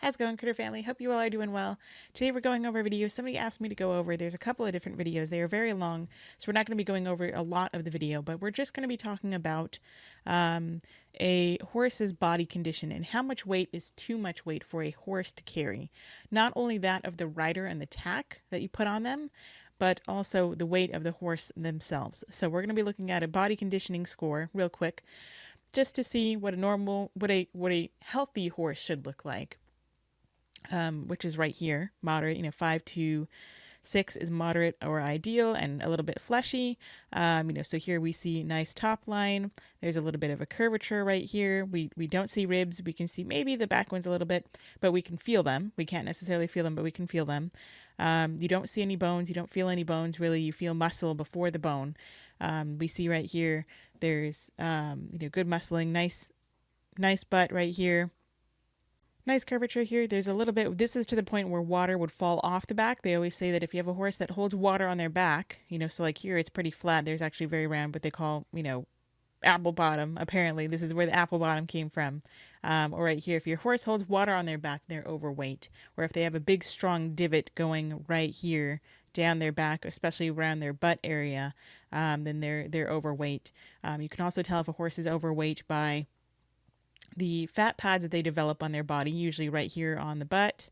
How's it going, Critter Family? Hope you all are doing well. Today we're going over a video somebody asked me to go over. There's a couple of different videos. They are very long, so we're not going to be going over a lot of the video, but we're just going to be talking about a horse's body condition and how much weight is too much weight for a horse to carry. Not only that of the rider and the tack that you put on them, but also the weight of the horse themselves. So we're going to be looking at a body conditioning score real quick, just to see what a healthy horse should look like. Which is right here, moderate. 5 to 6 is moderate or ideal, and a little bit fleshy. So here we see nice top line. There's a little bit of a curvature right here. We don't see ribs. We can see maybe the back ones a little bit, but we can feel them. We can't necessarily feel them, but we can feel them. You don't see any bones. You don't feel any bones, really. You feel muscle before the bone. We see right here, there's, good muscling, nice butt right here. Nice curvature here. There's a little bit, this is to the point where water would fall off the back. They always say that if you have a horse that holds water on their back, so like here it's pretty flat. There's actually very round, what they call, apple bottom. Apparently, this is where the apple bottom came from. Or right here, if your horse holds water on their back, they're overweight. Or if they have a big, strong divot going right here down their back, especially around their butt area, then they're overweight. You can also tell if a horse is overweight by the fat pads that they develop on their body, usually right here on the butt,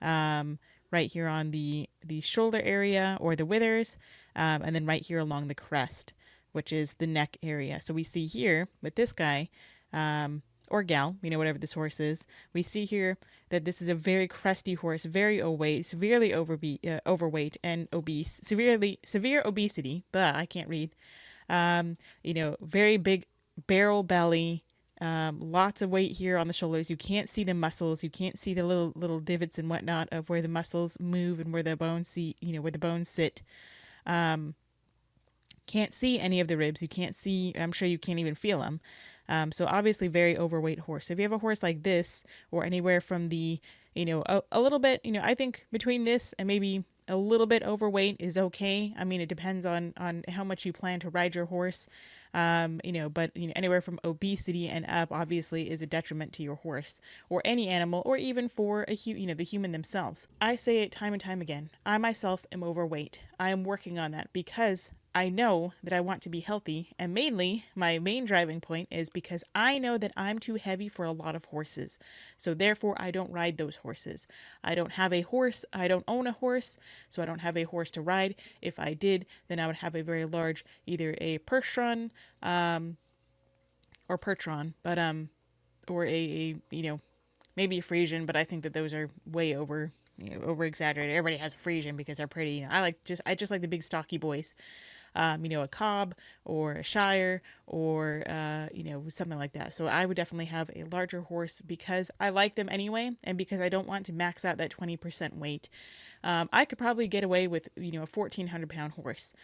right here on the shoulder area or the withers, and then right here along the crest, which is the neck area. So we see here with this guy, or gal, whatever this horse is, we see here that this is a very crusty horse, very overweight, severely overweight and obese, severe obesity, but I can't read, very big barrel belly, lots of weight here on the shoulders. You can't see the muscles. You can't see the little divots and whatnot of where the muscles move and where the bones where the bones sit. Can't see any of the ribs. You can't see, I'm sure you can't even feel them. So obviously very overweight horse. So if you have a horse like this, or anywhere from the, a little bit, I think between this and maybe a little bit overweight is okay. I mean, it depends on how much you plan to ride your horse. But anywhere from obesity and up obviously is a detriment to your horse or any animal, or even for the human themselves. I say it time and time again. I myself am overweight. I am working on that because I know that I want to be healthy, and mainly my main driving point is because I know that I'm too heavy for a lot of horses. So therefore I don't ride those horses. I don't have a horse. I don't own a horse, so I don't have a horse to ride. If I did, then I would have a very large, either a Percheron, or Percheron, but or a maybe a Friesian, but I think that those are way over exaggerated. Everybody has a Friesian because they're pretty. I just like the big stocky boys. A Cobb or a Shire or, something like that. So I would definitely have a larger horse because I like them anyway, and because I don't want to max out that 20% weight. I could probably get away with, a 1,400-pound horse,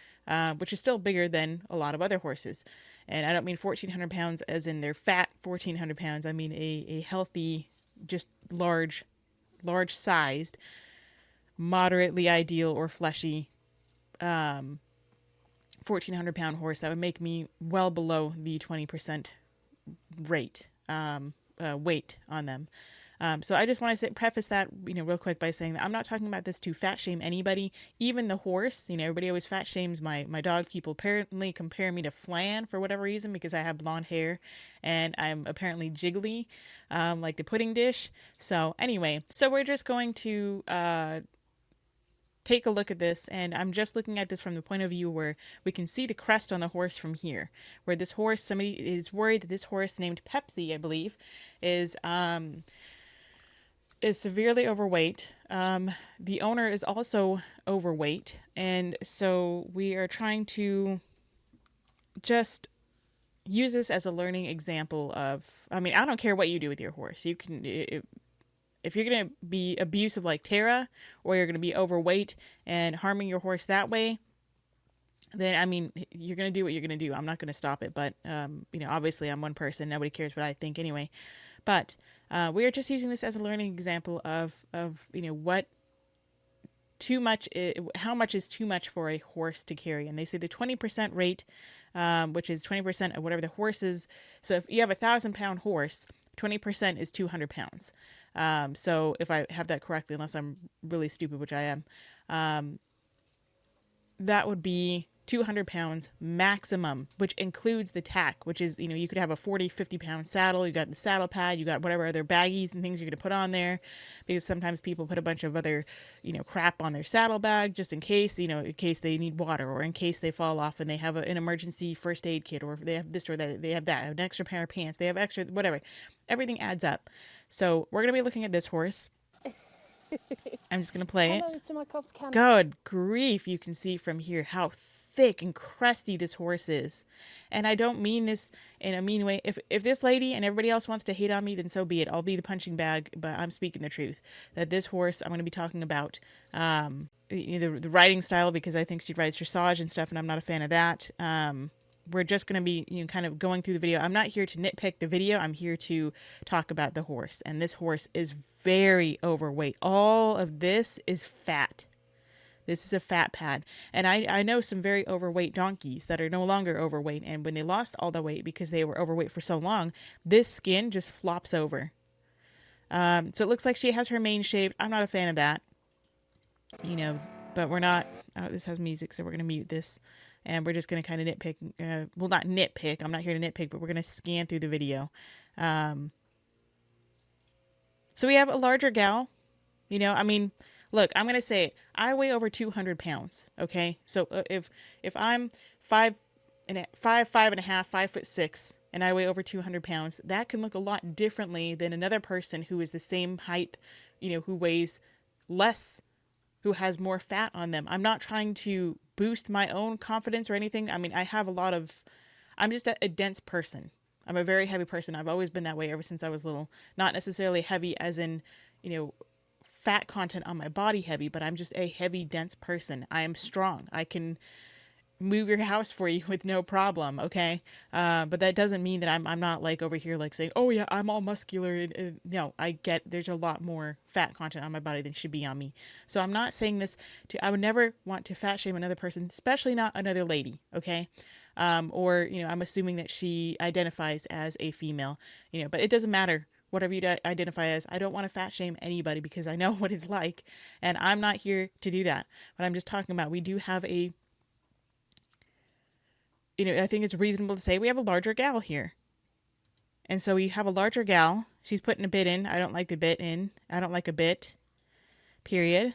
which is still bigger than a lot of other horses. And I don't mean 1,400 pounds as in they're fat 1,400 pounds. I mean a healthy, just large sized, moderately ideal or fleshy, 1,400-pound horse that would make me well below the 20% weight on them. So I just want to preface that, real quick by saying that I'm not talking about this to fat shame anybody, even the horse. Everybody always fat shames my dog. People apparently compare me to Flan for whatever reason because I have blonde hair and I'm apparently jiggly, like the pudding dish. So anyway, so we're just going to take a look at this, and I'm just looking at this from the point of view where we can see the crest on the horse from here, where this horse, somebody is worried that this horse named Pepsi, I believe, is severely overweight. The owner is also overweight, and so we are trying to just use this as a learning example of, I don't care what you do with your horse. You can, if you're going to be abusive like Tara, or you're going to be overweight and harming your horse that way, then, you're going to do what you're going to do. I'm not going to stop it. But, obviously I'm one person. Nobody cares what I think anyway. But we are just using this as a learning example of what too much is, how much is too much for a horse to carry. And they say the 20% rate, which is 20% of whatever the horse is. So if you have a 1,000-pound horse, 20% is 200 pounds. So if I have that correctly, unless I'm really stupid, which I am, that would be 200 pounds maximum, which includes the tack, which is, you could have a 40, 50 pound saddle. You got the saddle pad, you got whatever other baggies and things you're going to put on there, because sometimes people put a bunch of other, crap on their saddle bag just in case, in case they need water, or in case they fall off and they have an emergency first aid kit, or if they have this or that, they have that, an extra pair of pants, they have extra, whatever. Everything adds up. So we're going to be looking at this horse. I'm just going to play it. Hello to my cubs, Ken. God grief, you can see from here how thick and crusty this horse is. And I don't mean this in a mean way. If this lady and everybody else wants to hate on me, then so be it. I'll be the punching bag, but I'm speaking the truth. That this horse, I'm going to be talking about the riding style, because I think she rides dressage and stuff, and I'm not a fan of that. We're just going to be kind of going through the video. I'm not here to nitpick the video. I'm here to talk about the horse. And this horse is very overweight. All of this is fat. This is a fat pad. And I know some very overweight donkeys that are no longer overweight. And when they lost all the weight because they were overweight for so long, this skin just flops over. So it looks like she has her mane shaved. I'm not a fan of that. But we're not... Oh, this has music, so we're going to mute this. And we're just going to kind of nitpick. Well, not nitpick. I'm not here to nitpick, but we're going to scan through the video. So we have a larger gal. Look, I'm going to say it. I weigh over 200 pounds. Okay. So if I'm 5'5", 5'6", and I weigh over 200 pounds, that can look a lot differently than another person who is the same height, who weighs less, who has more fat on them. I'm not trying to boost my own confidence or anything. I mean, I'm just a dense person. I'm a very heavy person. I've always been that way ever since I was little. Not necessarily heavy as in, fat content on my body heavy, but I'm just a heavy, dense person. I am strong. I can move your house for you with no problem. Okay. But that doesn't mean that I'm not like over here, like saying, oh yeah, I'm all muscular. And no, I get there's a lot more fat content on my body than should be on me. So I'm not saying this I would never want to fat shame another person, especially not another lady. Okay. Or, I'm assuming that she identifies as a female, but it doesn't matter. Whatever you identify as, I don't want to fat shame anybody because I know what it's like, and I'm not here to do that. But I'm just talking about, we do have I think it's reasonable to say we have a larger gal here. And so we have a larger gal. She's putting a bit in. I don't like the bit in. I don't like a bit, period.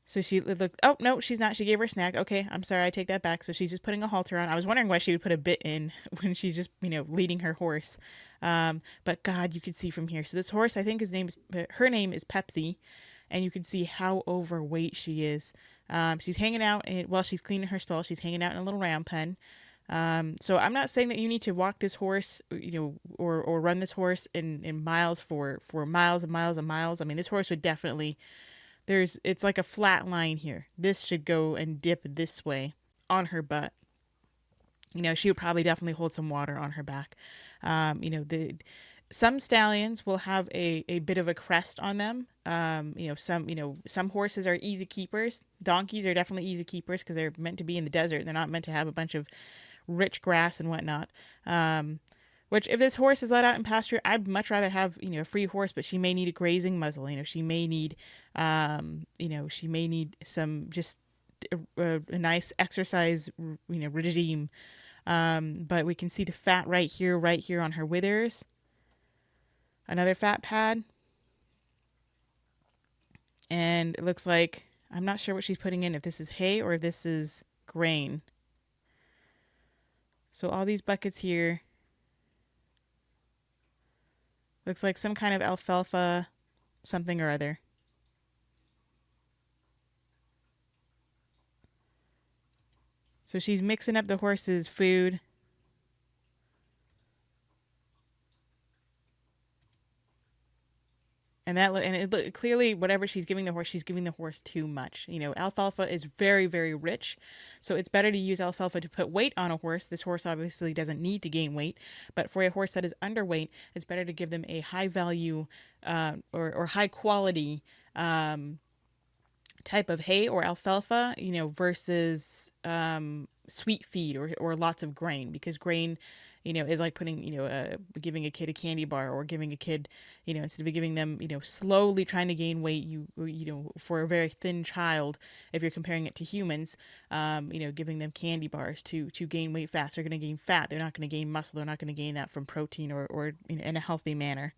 So she looked, oh, no, she's not. She gave her a snack. Okay, I'm sorry, I take that back. So she's just putting a halter on. I was wondering why she would put a bit in when she's just, leading her horse. But God, you can see from here. So this horse, I think her name is Pepsi. And you can see how overweight she is. She's hanging out, while she's cleaning her stall, she's hanging out in a little ram pen. So I'm not saying that you need to walk this horse, or run this horse in miles for miles and miles and miles. I mean, this horse would definitely... it's like a flat line here. This should go and dip this way on her butt. She would probably definitely hold some water on her back. Some stallions will have a bit of a crest on them. Some horses are easy keepers. Donkeys are definitely easy keepers because they're meant to be in the desert. They're not meant to have a bunch of rich grass and whatnot. Which, if this horse is let out in pasture, I'd much rather have, a free horse, but she may need a grazing muzzle. She may need, some just a nice exercise, regime. But we can see the fat right here on her withers. Another fat pad. And it looks like, I'm not sure what she's putting in, if this is hay or if this is grain. So all these buckets here. Looks like some kind of alfalfa, something or other. So she's mixing up the horse's food. And clearly, whatever she's giving the horse too much. Alfalfa is very, very rich, so it's better to use alfalfa to put weight on a horse. This horse obviously doesn't need to gain weight, but for a horse that is underweight, it's better to give them a high value or high quality type of hay or alfalfa, versus sweet feed or lots of grain, because grain, is like putting, giving a kid a candy bar, or giving a kid, instead of giving them, slowly trying to gain weight, for a very thin child, if you're comparing it to humans, giving them candy bars to gain weight fast. They're going to gain fat. They're not going to gain muscle. They're not going to gain that from protein or in a healthy manner.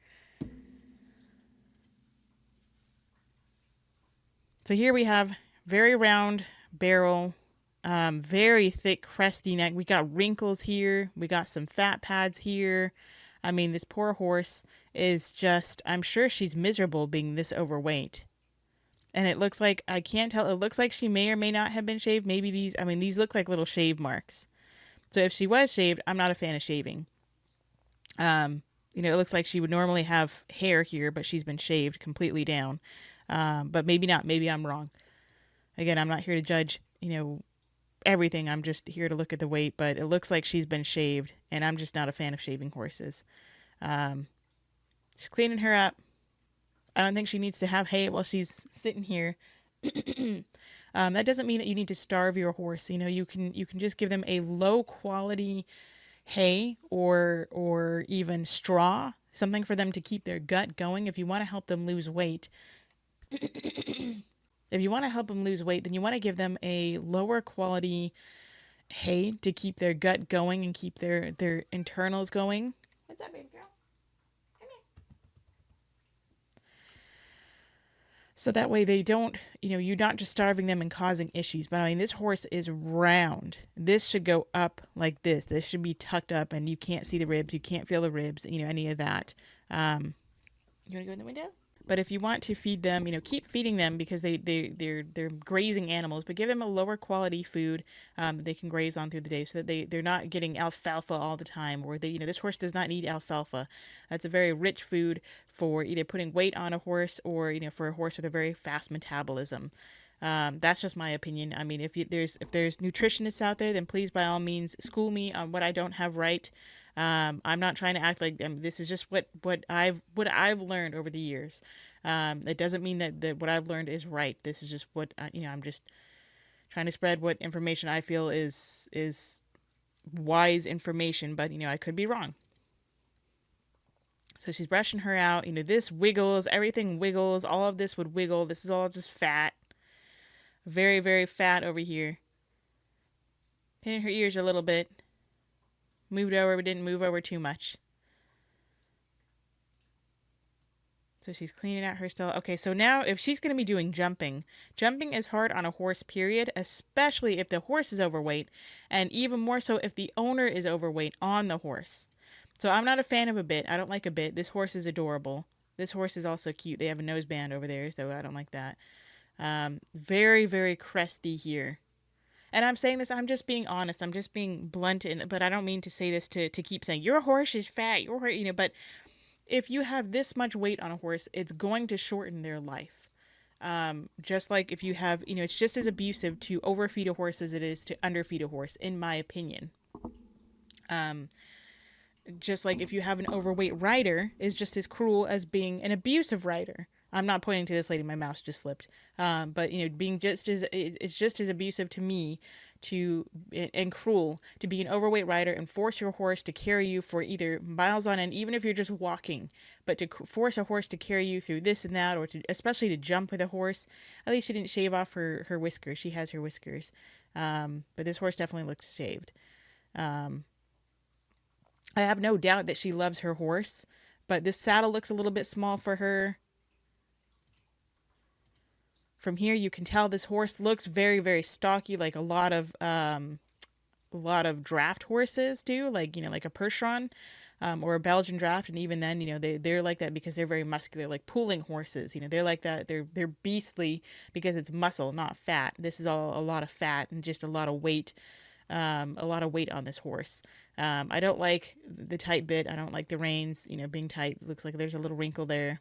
So here we have very round barrel, very thick, crusty neck. We got wrinkles here. We got some fat pads here. I mean, this poor horse is just, I'm sure she's miserable being this overweight. And it looks like, I can't tell, it looks like she may or may not have been shaved. Maybe these look like little shave marks. So if she was shaved, I'm not a fan of shaving. It looks like she would normally have hair here, but she's been shaved completely down. But maybe not. Maybe I'm wrong. Again, I'm not here to judge, everything. I'm just here to look at the weight, but it looks like she's been shaved, and I'm just not a fan of shaving horses. Just cleaning her up. I don't think she needs to have hay while she's sitting here. That doesn't mean that you need to starve your horse. You can just give them a low quality hay or even straw, something for them to keep their gut going. If you want to help them lose weight, then you want to give them a lower quality hay to keep their gut going and keep their internals going. What's up, baby girl? Come here. So that way they don't, you're not just starving them and causing issues. But I mean, this horse is round. This should go up like this. This should be tucked up, and you can't see the ribs. You can't feel the ribs, any of that. You want to go in the window? But if you want to feed them, keep feeding them, because they're grazing animals, but give them a lower quality food that they can graze on through the day, so that they're not getting alfalfa all the time, or this horse does not need alfalfa. That's a very rich food for either putting weight on a horse, or for a horse with a very fast metabolism. That's just my opinion. I mean, if there's nutritionists out there, then please, by all means, school me on what I don't have right. I'm not trying to act like, this is just what I've learned over the years. It doesn't mean that what I've learned is right. This is just what I'm just trying to spread what information I feel is wise information, but I could be wrong. So she's brushing her out. This wiggles, everything wiggles. All of this would wiggle. This is all just fat. Very, very fat over here. Pinning her ears a little bit. Moved over, but didn't move over too much. So she's cleaning out her stall. Okay, so now if she's going to be doing jumping is hard on a horse, period, especially if the horse is overweight, and even more so if the owner is overweight on the horse. So I'm not a fan of a bit. I don't like a bit. This horse is adorable. This horse is also cute. They have a nose band over there, so I don't like that. Very, very crusty here. And I'm saying this, I'm just being honest. I'm just being blunt, but I don't mean to say this to keep saying, your horse is fat, your horse, but if you have this much weight on a horse, it's going to shorten their life. Just like if you have, it's just as abusive to overfeed a horse as it is to underfeed a horse, in my opinion. Just like if you have an overweight rider, is just as cruel as being an abusive rider. I'm not pointing to this lady, my mouse just slipped. But being it's just as abusive to me and cruel to be an overweight rider and force your horse to carry you for either miles on end, even if you're just walking, but to force a horse to carry you through this and that, or especially to jump with a horse. At least she didn't shave off her whiskers. She has her whiskers. But this horse definitely looks shaved. I have no doubt that she loves her horse, but this saddle looks a little bit small for her. From here, you can tell this horse looks very, very stocky, like a lot of draft horses do, like a Percheron, or a Belgian draft, and even then, they're like that because they're very muscular, like pulling horses. They're like that. They're beastly because it's muscle, not fat. This is all a lot of fat and just a lot of weight. A lot of weight on this horse. I don't like the tight bit. I don't like the reins, being tight. Looks like there's a little wrinkle there.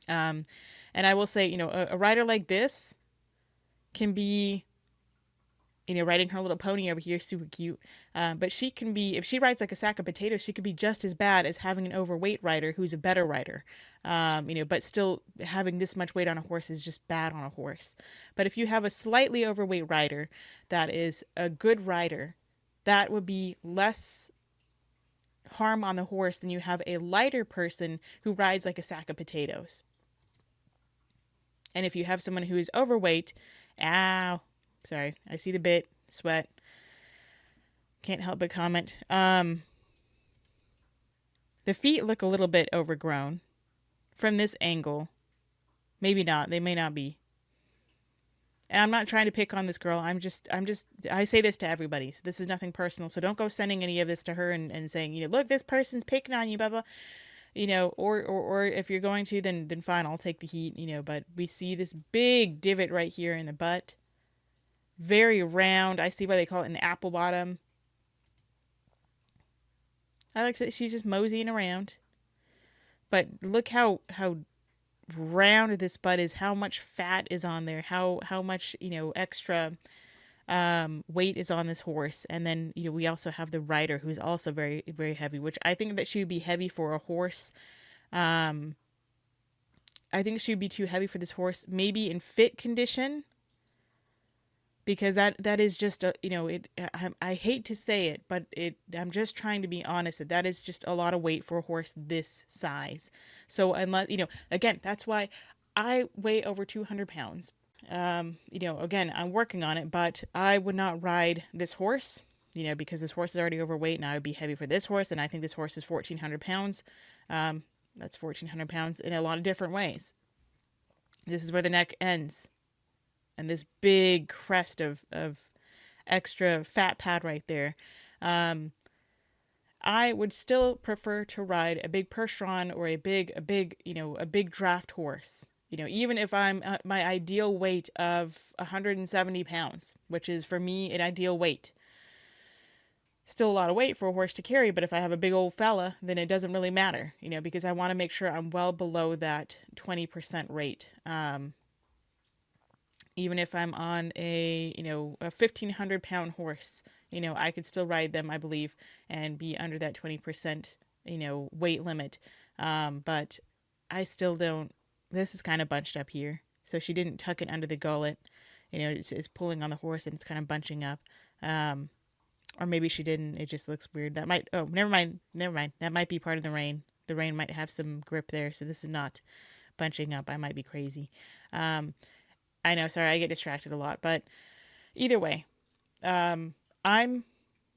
And I will say, a rider like this can be, riding her little pony over here, super cute. But she can be, if she rides like a sack of potatoes, she could be just as bad as having an overweight rider who's a better rider. But still having this much weight on a horse is just bad on a horse. But if you have a slightly overweight rider that is a good rider, that would be less harm on the horse than you have a lighter person who rides like a sack of potatoes. And if you have someone who is overweight, ow, sorry, I see the bit, sweat. Can't help but comment. The feet look a little bit overgrown from this angle. Maybe not. They may not be. And I'm not trying to pick on this girl. I say this to everybody. So this is nothing personal. So don't go sending any of this to her and saying, look, this person's picking on you, blah, blah. Or if you're going to, then fine, I'll take the heat, but we see this big divot right here in the butt. Very round. I see why they call it an apple bottom. I like that she's just moseying around. But look how round this butt is, how much fat is on there, how much, extra weight is on this horse. And then, we also have the rider, who's also very, very heavy, which I think that she would be heavy for a horse. I think she would be too heavy for this horse, maybe in fit condition, because that is just I hate to say it, but I'm just trying to be honest, that is just a lot of weight for a horse this size. So unless, again, that's why I weigh over 200 pounds. Again, I'm working on it, but I would not ride this horse, because this horse is already overweight and I would be heavy for this horse. And I think this horse is 1,400 pounds. That's 1,400 pounds in a lot of different ways. This is where the neck ends. And this big crest of extra fat pad right there. I would still prefer to ride a big Percheron or a big draft horse. Even if I'm my ideal weight of 170 pounds, which is for me an ideal weight. Still a lot of weight for a horse to carry, but if I have a big old fella, then it doesn't really matter, because I want to make sure I'm well below that 20% rate. Even if I'm on a 1,500 pound horse, I could still ride them, I believe, and be under that 20%, weight limit. But I still don't, this is kind of bunched up here. So she didn't tuck it under the gullet, it's pulling on the horse and it's kind of bunching up. Or maybe she didn't, it just looks weird. That might, never mind. That might be part of the rein. The rein might have some grip there. So this is not bunching up. I might be crazy. I know, sorry, I get distracted a lot, but either way, I'm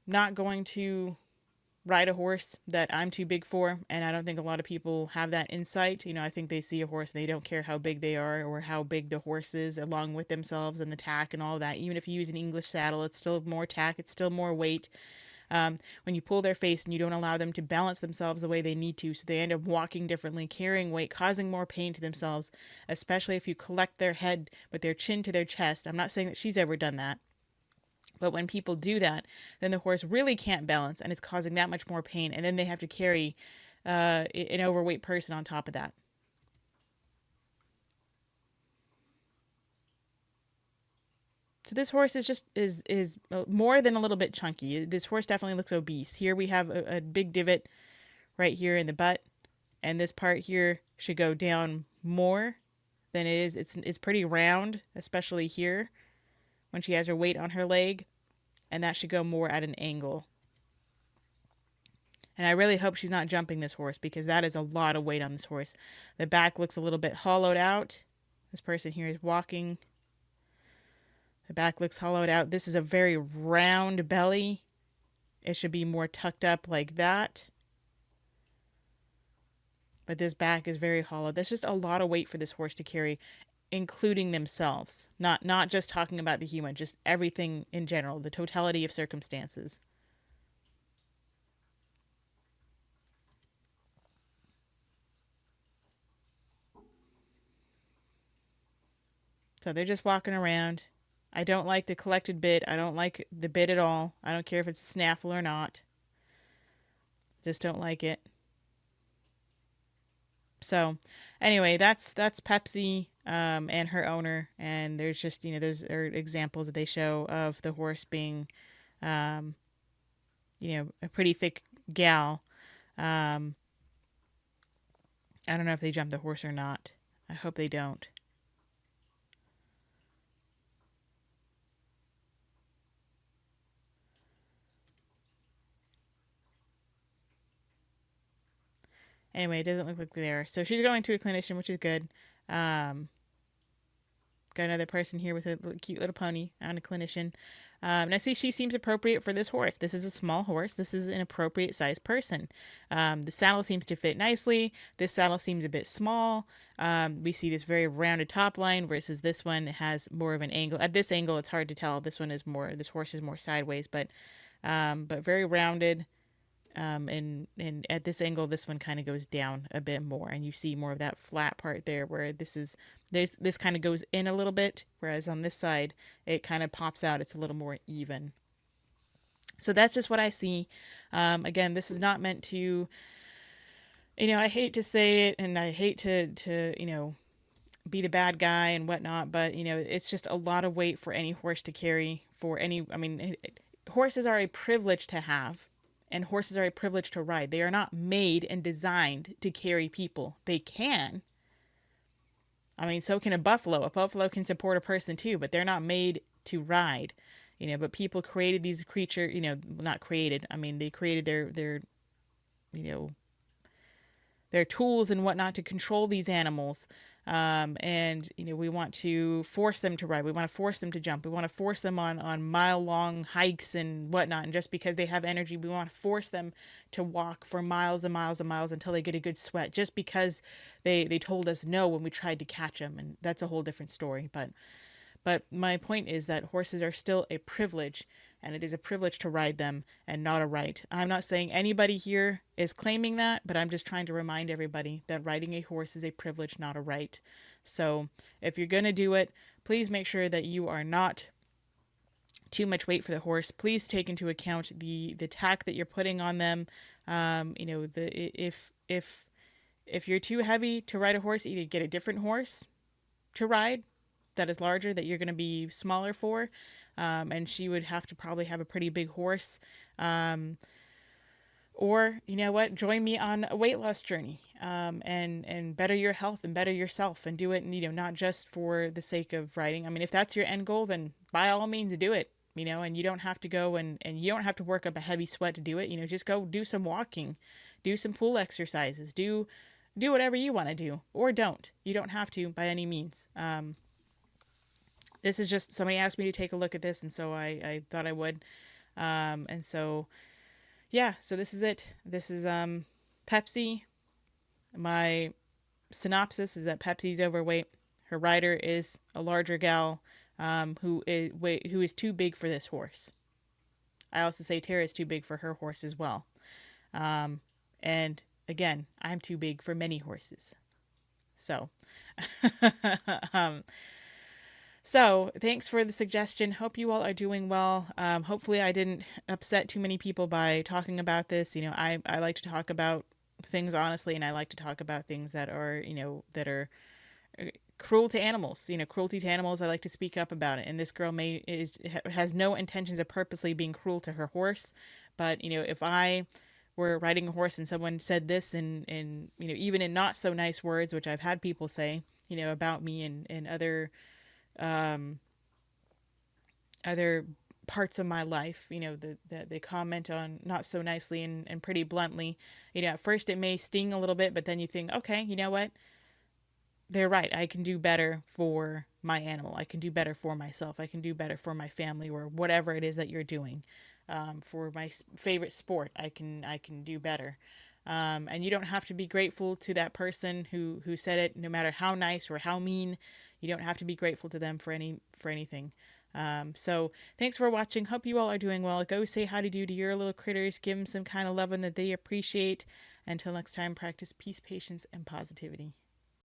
not going to ride a horse that I'm too big for, and I don't think a lot of people have that insight. I think they see a horse and they don't care how big they are or how big the horse is along with themselves and the tack and all that. Even if you use an English saddle, it's still more tack, it's still more weight. When you pull their face and you don't allow them to balance themselves the way they need to, so they end up walking differently, carrying weight, causing more pain to themselves, especially if you collect their head with their chin to their chest. I'm not saying that she's ever done that. But when people do that, then the horse really can't balance and it's causing that much more pain. And then they have to carry an overweight person on top of that. So this horse is more than a little bit chunky. This horse definitely looks obese. Here we have a big divot right here in the butt. And this part here should go down more than it is. It's pretty round, especially here when she has her weight on her leg. And that should go more at an angle. And I really hope she's not jumping this horse, because that is a lot of weight on this horse. The back looks a little bit hollowed out. This person here is walking. The back looks hollowed out. This is a very round belly. It should be more tucked up like that. But this back is very hollow. That's just a lot of weight for this horse to carry, including themselves. Not just talking about the human, just everything in general, the totality of circumstances. So they're just walking around. I don't like the collected bit. I don't like the bit at all. I don't care if it's a snaffle or not. Just don't like it. So anyway, that's Pepsi and her owner. And there's just, those are examples that they show of the horse being, a pretty thick gal. I don't know if they jump the horse or not. I hope they don't. Anyway, it doesn't look like they're there. So she's going to a clinician, which is good. Um, Got another person here with a cute little pony on a clinician. Now, see, she seems appropriate for this horse. This is a small horse. This is an appropriate sized person. The saddle seems to fit nicely. This saddle seems a bit small. We see this very rounded top line versus this one has more of an angle. At this angle, it's hard to tell. This horse is more sideways, but very rounded. And at this angle, this one kind of goes down a bit more, and you see more of that flat part there, where this kind of goes in a little bit, whereas on this side, it kind of pops out. It's a little more even. So that's just what I see. Again, this is not meant to, I hate to say it, and I hate to be the bad guy and whatnot, but it's just a lot of weight for any horse to carry. Horses are a privilege to have. And horses are a privilege to ride. They are not made and designed to carry people. They can. So can a buffalo. A buffalo can support a person too, but they're not made to ride. But people created these creatures, not created. They created their tools and whatnot to control these animals. And we want to force them to ride. We want to force them to jump. We want to force them on mile-long hikes and whatnot. And just because they have energy, we want to force them to walk for miles and miles and miles until they get a good sweat, just because they told us no when we tried to catch them. And that's a whole different story. But my point is that horses are still a privilege, and it is a privilege to ride them and not a right. I'm not saying anybody here is claiming that, but I'm just trying to remind everybody that riding a horse is a privilege, not a right. So if you're going to do it, please make sure that you are not too much weight for the horse. Please take into account the tack that you're putting on them. If you're too heavy to ride a horse, either get a different horse to ride that is larger, that you're going to be smaller for, and she would have to probably have a pretty big horse, or join me on a weight loss journey, and better your health and better yourself, and do it, not just for the sake of riding. If that's your end goal, then by all means do it, and you don't have to go and you don't have to work up a heavy sweat to do it. Just go do some walking, do some pool exercises, do whatever you want to do, or don't. You don't have to by any means. This is just, somebody asked me to take a look at this, and so I thought I would. And so, yeah, so this is it. This is Pepsi. My synopsis is that Pepsi's overweight. Her rider is a larger gal who is too big for this horse. I also say Tara is too big for her horse as well. And again, I'm too big for many horses. So, So thanks for the suggestion. Hope you all are doing well. Hopefully I didn't upset too many people by talking about this. I like to talk about things honestly, and I like to talk about things that are, cruel to animals. Cruelty to animals, I like to speak up about it. And this girl has no intentions of purposely being cruel to her horse. But, if I were riding a horse and someone said this in even in not so nice words, which I've had people say, about me and other parts of my life, that they comment on not so nicely and pretty bluntly, at first it may sting a little bit, but then you think, okay, you know what? They're right. I can do better for my animal. I can do better for myself. I can do better for my family, or whatever it is that you're doing. For my favorite sport, I can do better. And you don't have to be grateful to that person who said it, no matter how nice or how mean. You don't have to be grateful to them for anything. So thanks for watching. Hope you all are doing well. Go say how to do to your little critters. Give them some kind of loving that they appreciate. Until next time, practice peace, patience, and positivity.